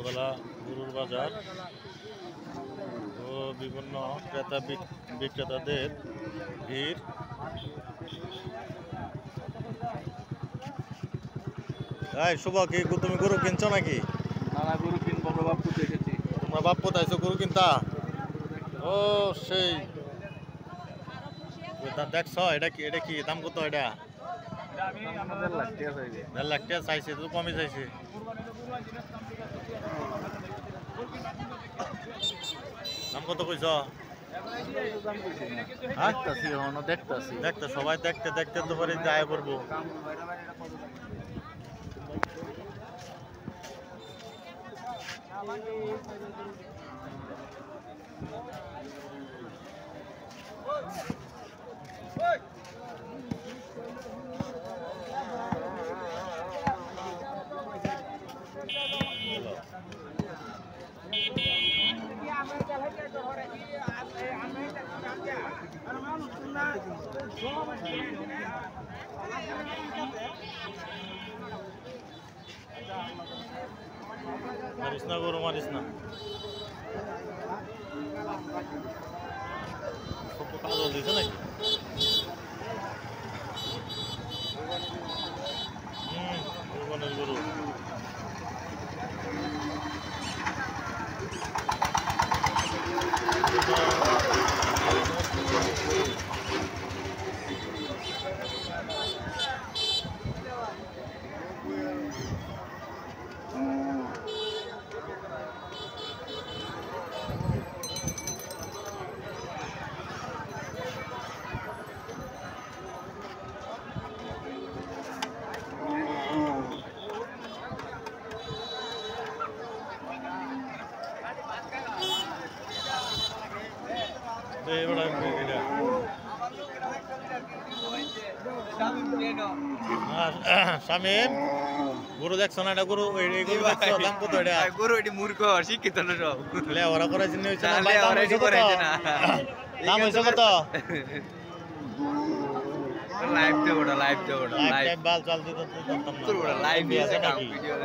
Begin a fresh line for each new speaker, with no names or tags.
সকালবেলা গরুর বাজার ও বিভিন্ন ক্রেতা বিক্রেতাদের ভিড়। শুভ কি তুমি গরু কিনছো নাকি?
না গরু কিনবো, আমরা বাপ্পু দেখেছি।
তোমরা বাপ্পু তাইছো গরু কিনতা? ও সেই দেখছো, এটা কি দাম কত? এটা
1.5 লাখ টাকা চাইবে।
1.5 লাখ টাকা চাইছে, তো কমই চাইছে। দাম কত কইছ? হ্যাঁ দেখতে সবাই দেখতে দেখতে তো পারি যায় পড়বো। মারিস না গরু, মারিস না। কাজল দিছে নাকি? কোরবানির গরু। শামিম গরু দেখছো না? এটা গরু দাম কত? এটা
গরু এটি মূর্খ শিক্ষিত না সব।
ওরা করার জন্য হয়েছে
ওরা এটি করাইছে না।
দাম হয়েছে কত?
লাইভ দেবো না, লাইভ
লাইভ বাল চাল দিতে
লাইভ
আছে নাকি?
ভিডিও